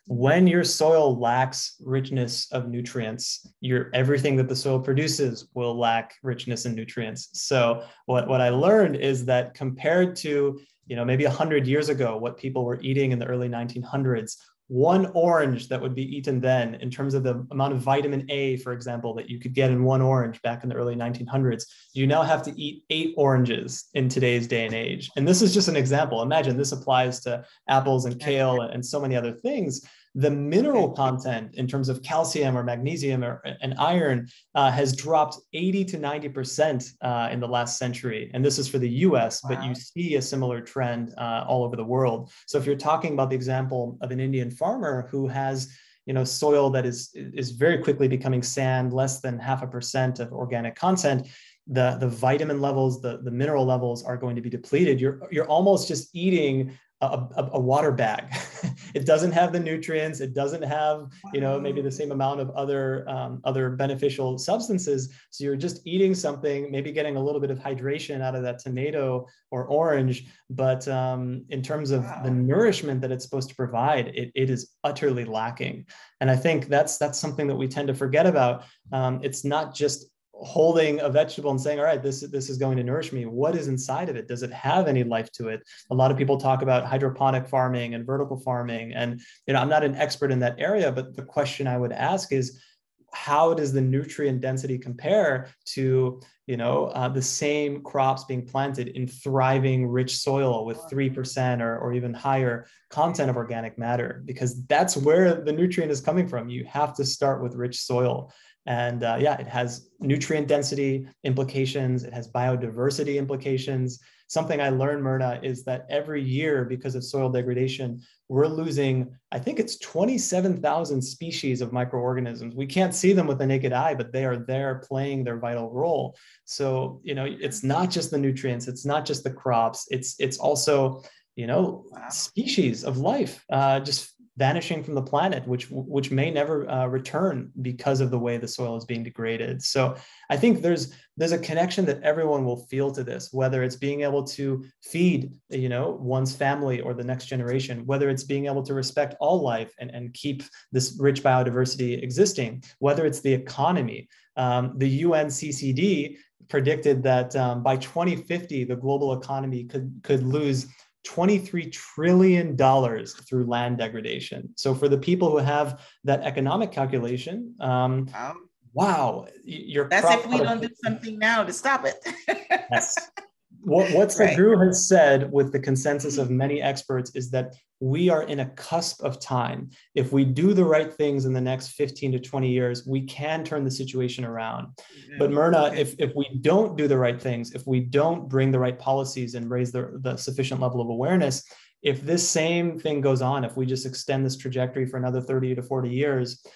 When your soil lacks richness of nutrients, everything that the soil produces will lack richness in nutrients. So what I learned is that compared to maybe 100 years ago, what people were eating in the early 1900s, one orange that would be eaten then, in terms of the amount of vitamin A, for example, that you could get in one orange back in the early 1900s, you now have to eat 8 oranges in today's day and age. And this is just an example. Imagine this applies to apples and kale and so many other things. The mineral content in terms of calcium or magnesium and iron has dropped 80 to 90% in the last century. And this is for the US, wow. But you see a similar trend all over the world. So if you're talking about the example of an Indian farmer who has soil that is very quickly becoming sand, less than 0.5% of organic content, the vitamin levels, the mineral levels are going to be depleted. You're almost just eating a water bag. It doesn't have the nutrients. It doesn't have, maybe the same amount of other beneficial substances. So you're just eating something, maybe getting a little bit of hydration out of that tomato or orange. But in terms of the nourishment that it's supposed to provide, it is utterly lacking. And I think that's something that we tend to forget about. It's not just holding a vegetable and saying, all right, this is going to nourish me. What is inside of it? Does it have any life to it? A lot of people talk about hydroponic farming and vertical farming. And, I'm not an expert in that area, but the question I would ask is, how does the nutrient density compare to, the same crops being planted in thriving, rich soil with 3% or even higher content of organic matter? Because that's where the nutrient is coming from. You have to start with rich soil. And it has nutrient density implications. It has biodiversity implications. Something I learned, Myrna, is that every year, because of soil degradation, we're losing, I think it's 27,000 species of microorganisms. We can't see them with the naked eye, but they are there playing their vital role. So, it's not just the nutrients, it's not just the crops, it's also, species of life, just vanishing from the planet, which may never return because of the way the soil is being degraded. So I think there's a connection that everyone will feel to this, whether it's being able to feed, one's family or the next generation, whether it's being able to respect all life and keep this rich biodiversity existing, whether it's the economy. The UNCCD predicted that by 2050, the global economy could lose $23 trillion through land degradation. So for the people who have that economic calculation, wow, that's if we don't do something now to stop it. Yes. What Sadhguru has said with the consensus of many experts is that we are in a cusp of time. If we do the right things in the next 15 to 20 years, we can turn the situation around. Yeah. But Myrna, if we don't do the right things, if we don't bring the right policies and raise the sufficient level of awareness, if this same thing goes on, if we just extend this trajectory for another 30 to 40 years,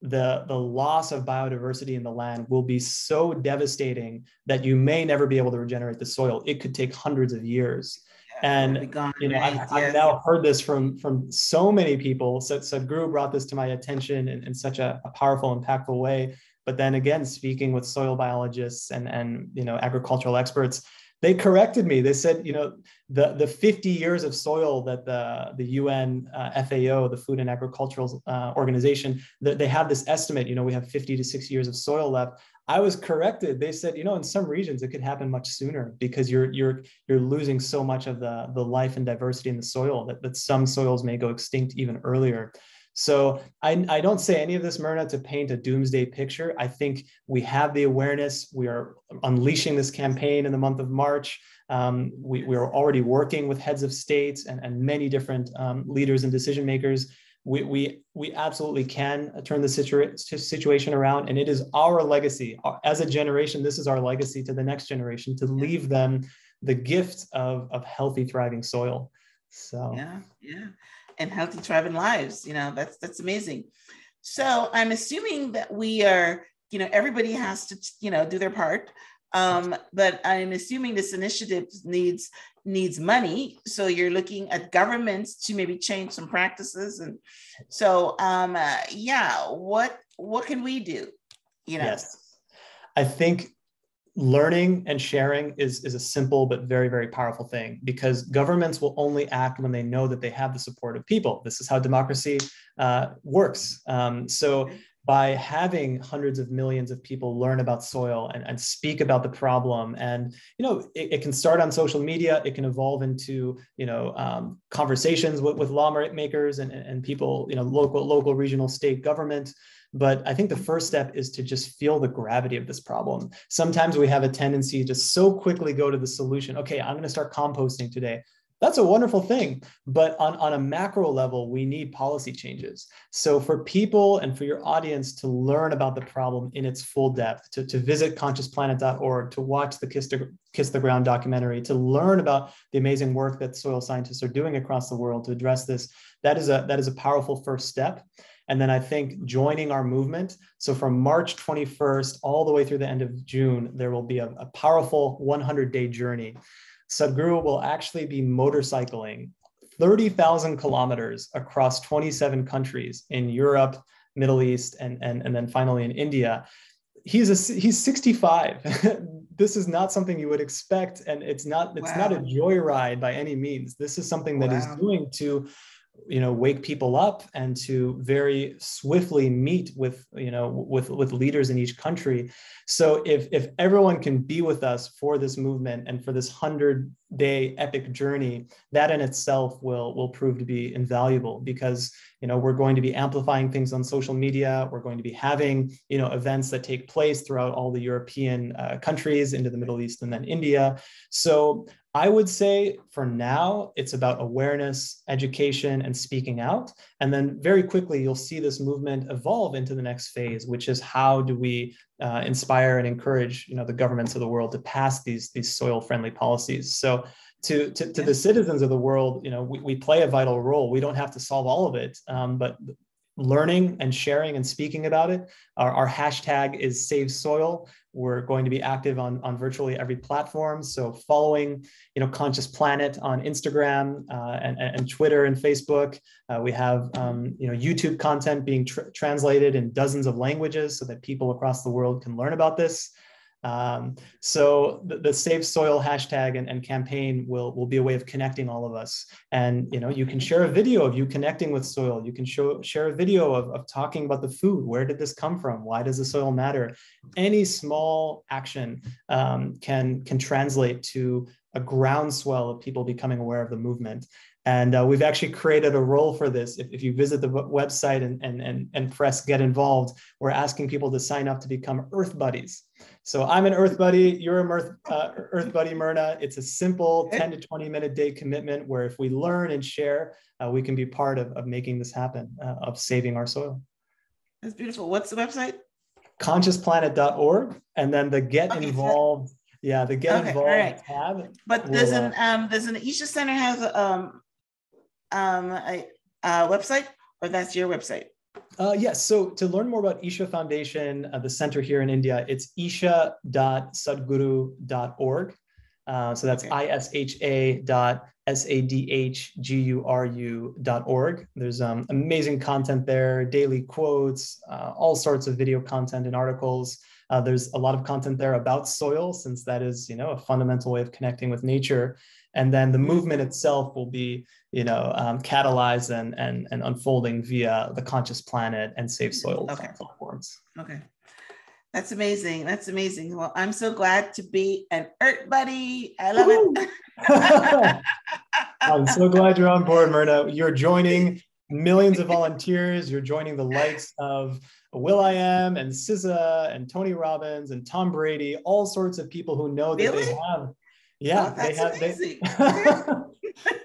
the loss of biodiversity in the land will be so devastating that you may never be able to regenerate the soil. It could take hundreds of years. And I've now heard this from so many people. So Sadhguru brought this to my attention in such a powerful, impactful way. But then again, speaking with soil biologists and agricultural experts, they corrected me. They said, the 50 years of soil that the UN FAO, the Food and Agricultural Organization, they have this estimate, we have 50 to 60 years of soil left. I was corrected. They said, in some regions it could happen much sooner because you're losing so much of the life and diversity in the soil that some soils may go extinct even earlier. So I don't say any of this, Myrna, to paint a doomsday picture. I think we have the awareness. We are unleashing this campaign in the month of March. We are already working with heads of states and many different leaders and decision makers. We absolutely can turn the situation around, and it is our legacy. As a generation, this is our legacy to the next generation, to leave them the gift of healthy, thriving soil. So yeah. And healthy, thriving lives. That's amazing. So I'm assuming that we are, everybody has to, do their part. But I'm assuming this initiative needs money. So you're looking at governments to maybe change some practices. And so, what can we do? Yes, I think learning and sharing is a simple but very, very powerful thing, because governments will only act when they know that they have the support of people. This is how democracy works. So by having hundreds of millions of people learn about soil and speak about the problem, and it can start on social media, it can evolve into conversations with lawmakers and people, local, regional, state government. But I think the first step is to just feel the gravity of this problem. Sometimes we have a tendency to so quickly go to the solution. Okay, I'm going to start composting today. That's a wonderful thing. But on a macro level, we need policy changes. So for people and for your audience to learn about the problem in its full depth, to visit consciousplanet.org, to watch the Kiss the Ground documentary, to learn about the amazing work that soil scientists are doing across the world to address this, that is a powerful first step. And then I think joining our movement. So from March 21st all the way through the end of June, there will be a powerful 100-day journey. Sadhguru will actually be motorcycling 30,000 kilometers across 27 countries in Europe, Middle East, and then finally in India. He's 65. This is not something you would expect, and it's not a joyride by any means. This is something that he's doing to wake people up and to very swiftly meet with leaders in each country. So if everyone can be with us for this movement and for this 100-day epic journey, that in itself will prove to be invaluable, because we're going to be amplifying things on social media. We're going to be having events that take place throughout all the European countries, into the Middle East, and then India. So I would say for now, it's about awareness, education, and speaking out. And then very quickly, you'll see this movement evolve into the next phase, which is how do we inspire and encourage the governments of the world to pass these soil-friendly policies. So to the citizens of the world, we play a vital role. We don't have to solve all of it, but learning and sharing and speaking about it. Our hashtag is Save Soil. We're going to be active on virtually every platform. So following, Conscious Planet on Instagram and Twitter and Facebook. We have, YouTube content being translated in dozens of languages so that people across the world can learn about this. So the Save Soil hashtag and campaign will be a way of connecting all of us. And you can share a video of you connecting with soil. You can share a video of talking about the food. Where did this come from? Why does the soil matter? Any small action can translate to a groundswell of people becoming aware of the movement. And we've actually created a role for this. If you visit the website and press Get Involved, we're asking people to sign up to become Earth Buddies. So I'm an Earth Buddy, you're an Earth Buddy, Myrna. It's a simple 10 to 20 minute day commitment where if we learn and share, we can be part of making this happen, of saving our soil. That's beautiful. What's the website? ConsciousPlanet.org, and then the Get Involved. Yeah, the Get Involved tab. But does an Isha Center have a website, or that's your website? Yes. So to learn more about Isha Foundation, the center here in India, it's isha.sadhguru.org. So that's isha.sadhguru.org. There's amazing content there, daily quotes, all sorts of video content and articles. There's a lot of content there about soil, since that is, a fundamental way of connecting with nature. And then the movement itself will be, catalyzed and unfolding via the Conscious Planet and Save Soil platforms. Okay. That's amazing. That's amazing. Well, I'm so glad to be an Earth Buddy. I love it. I'm so glad you're on board, Myrna. You're joining millions of volunteers. You're joining the likes of will.i.am and SZA and Tony Robbins and Tom Brady, all sorts of people who know that they have. Yeah,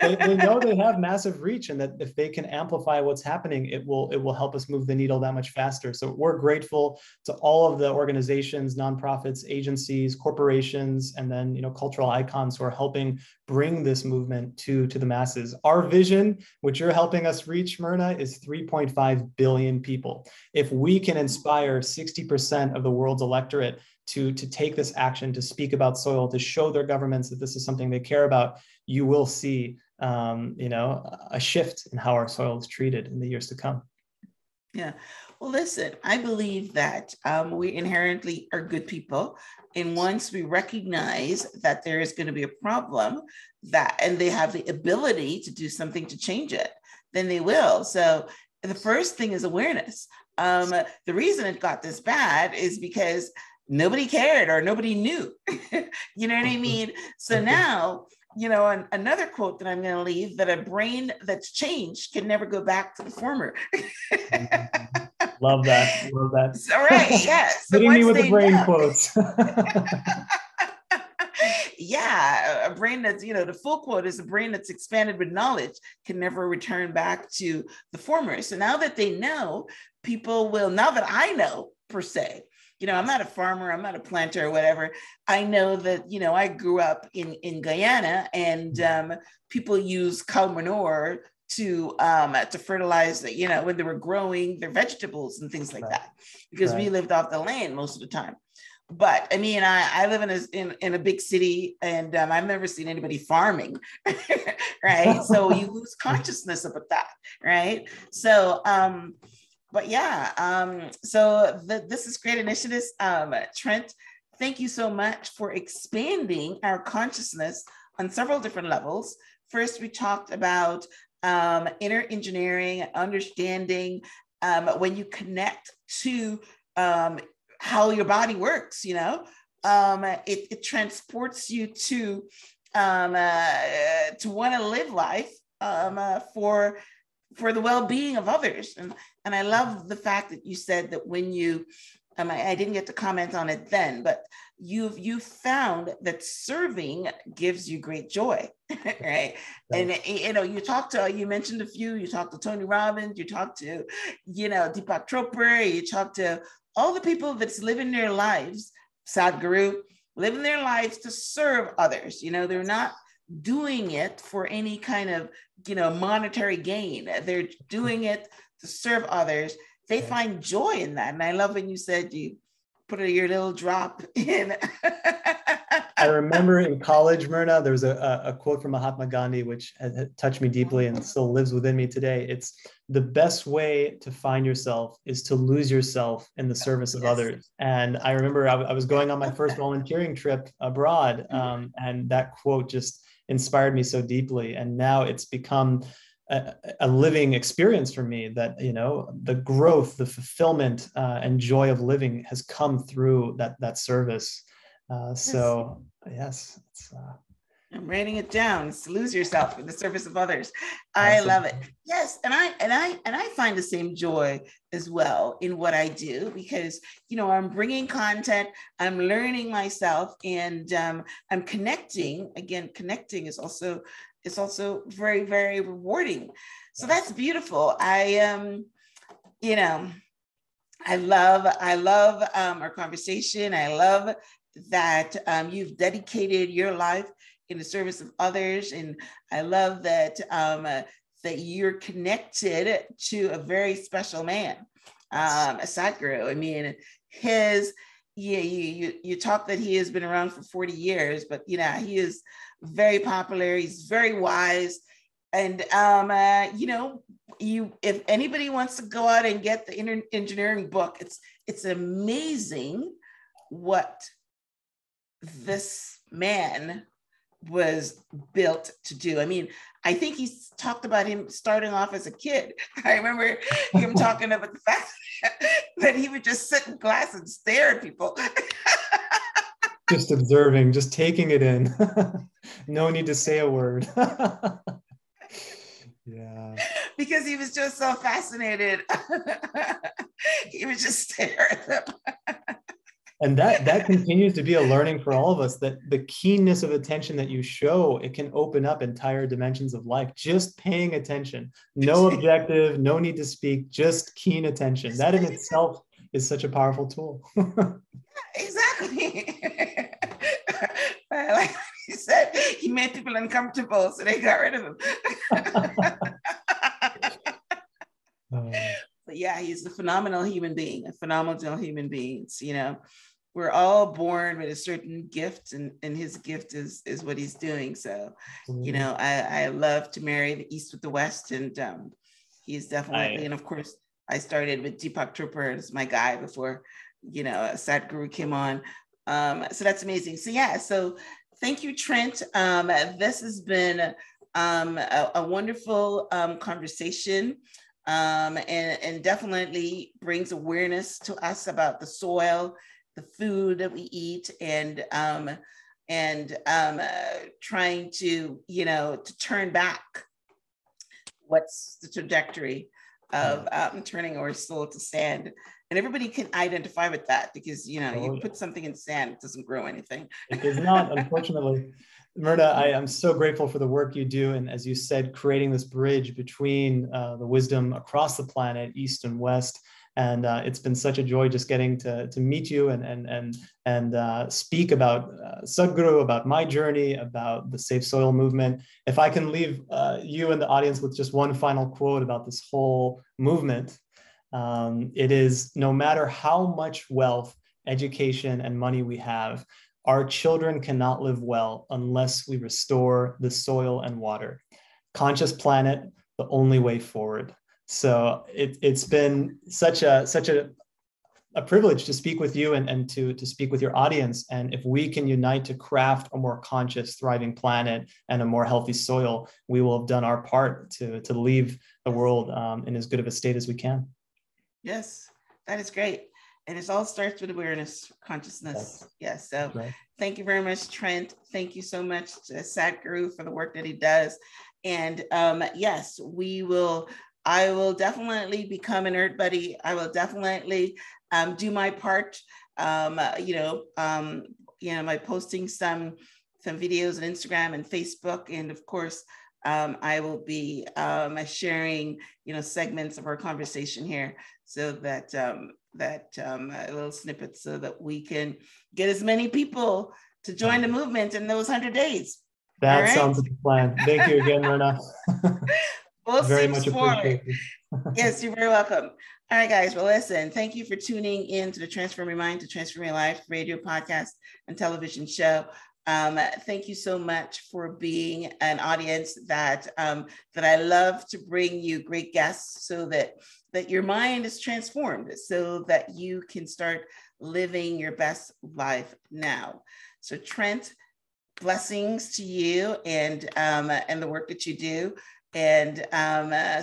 they know they have massive reach, and that if they can amplify what's happening, it will help us move the needle that much faster. So we're grateful to all of the organizations, nonprofits, agencies, corporations, and then cultural icons who are helping bring this movement to the masses. Our vision, which you're helping us reach, Myrna, is 3.5 billion people. If we can inspire 60% of the world's electorate to take this action, to speak about soil, to show their governments that this is something they care about, you will see, a shift in how our soil is treated in the years to come. Yeah. Well, listen, I believe that we inherently are good people. And once we recognize that there is going to be a problem and they have the ability to do something to change it, then they will. So the first thing is awareness. The reason it got this bad is because nobody cared or nobody knew. You know what I mean? So now, another quote that I'm going to leave, that a brain that's changed can never go back to the former. Love that. Love that. All right. Yes. So hitting me with the brain quotes. Yeah. A brain that's, the full quote is a brain that's expanded with knowledge can never return back to the former. So now that they know, now that I know per se, I'm not a farmer, I'm not a planter or whatever. I know that, I grew up in Guyana, and people use cow manure to fertilize, when they were growing their vegetables and things like that, because we lived off the land most of the time. But I mean, I live in a big city, and I've never seen anybody farming, right? So you lose consciousness about that, right? So, but yeah, so this is great initiatives. Trent, thank you so much for expanding our consciousness on several different levels. First, we talked about inner engineering, understanding when you connect to how your body works, it transports you to want to live life for the well-being of others. And I love the fact that you said that when you, I didn't get to comment on it then, but you found that serving gives you great joy, right? And you mentioned a few, you talked to Tony Robbins, you talked to, Deepak Chopra, you talked to all the people that's living their lives, Sadhguru, living their lives to serve others. They're not doing it for any kind of, monetary gain. They're doing it to serve others, they find joy in that. And I love when you said you put your little drop in. I remember in college, Myrna, there was a quote from Mahatma Gandhi, which had touched me deeply and still lives within me today. It's the best way to find yourself is to lose yourself in the service of others. And I remember I was going on my first volunteering trip abroad, and that quote just inspired me so deeply. And now it's become a living experience for me that, you know, the growth, the fulfillment and joy of living has come through that service. So yes, it's, I'm writing it down. It's to lose yourself in the service of others. I awesome. love it. Yes, and I find the same joy as well in what I do, because you know I'm bringing content, I'm learning myself, and I'm connecting. Again, connecting is also very, very rewarding. So that's beautiful. You know, I love our conversation. I love that you've dedicated your life in the service of others, and I love that that you're connected to a very special man, Sadhguru. I mean, you talk that he has been around for 40 years, but you know he is very popular. He's very wise, and you know, if anybody wants to go out and get the engineering book, it's amazing what this man was built to do. I mean, I think he's talked about him starting off as a kid. I remember him talking about the fact that he would just sit in class and stare at people. Just observing, just taking it in. No need to say a word. Yeah. Because he was just so fascinated. He would just stare at them. And that continues to be a learning for all of us, that the keenness of attention that you show, it can open up entire dimensions of life. Just paying attention, no objective, no need to speak, just keen attention. That in itself is such a powerful tool. Exactly. Like he said, he made people uncomfortable, so they got rid of him. But yeah, he's a phenomenal human being, you know. We're all born with a certain gift, and his gift is what he's doing. So, you know, I love to marry the East with the West, and he's definitely, and of course, I started with Deepak Chopra as my guy before, you know, Sadhguru came on. So that's amazing. So yeah, so thank you, Trent. This has been a wonderful conversation. And definitely brings awareness to us about the soil, the food that we eat, and trying to, you know, to turn back what's the trajectory of turning our soul to sand. And everybody can identify with that, because, you know, you put something in sand, it doesn't grow anything. It does not, unfortunately. Myrna, I am so grateful for the work you do. And as you said, creating this bridge between the wisdom across the planet, East and West. And it's been such a joy just getting to meet you and speak about Sadhguru, about my journey, about the Safe Soil movement. If I can leave you and the audience with just one final quote about this whole movement, it is, no matter how much wealth, education, and money we have, our children cannot live well unless we restore the soil and water. Conscious planet, the only way forward. So it's been such a privilege to speak with you and to speak with your audience. And if we can unite to craft a more conscious, thriving planet and a more healthy soil, we will have done our part to leave the world in as good of a state as we can. Yes, that is great. And it all starts with awareness, consciousness. Yes. So right. Thank you very much, Trent. Thank you so much to Sadhguru for the work that he does. And yes, I will definitely become an Earth Buddy. I will definitely do my part, by posting some videos on Instagram and Facebook. And of course, I will be sharing, segments of our conversation here, so that little snippets, so that we can get as many people to join the movement in those 100 days. That sounds like a plan. Thank you again, Myrna. Very much appreciated. Yes, you're very welcome. All right, guys. Well, listen, thank you for tuning in to the Transform Your Mind to Transform Your Life radio podcast and television show. Thank you so much for being an audience that I love to bring you great guests so that your mind is transformed so that you can start living your best life now. So Trent, blessings to you and the work that you do. And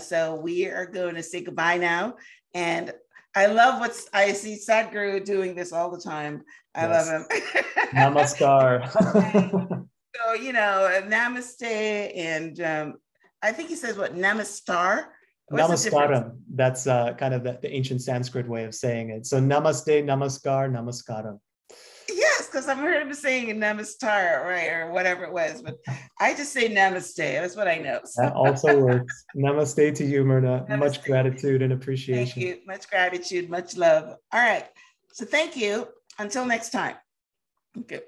so we are going to say goodbye now. And I love I see Sadhguru doing this all the time. I love him. Namaskar. So, namaste. And I think he says what, namastar? Namaskaram. That's kind of the ancient Sanskrit way of saying it. So namaste, namaskar, namaskaram. Yes, because I've heard him saying namaskar, right, or whatever it was, but I just say namaste. That's what I know. So. That also works. Namaste to you, Myrna. Namaste. Much gratitude and appreciation. Thank you. Much gratitude, much love. All right. So thank you. Until next time. Okay.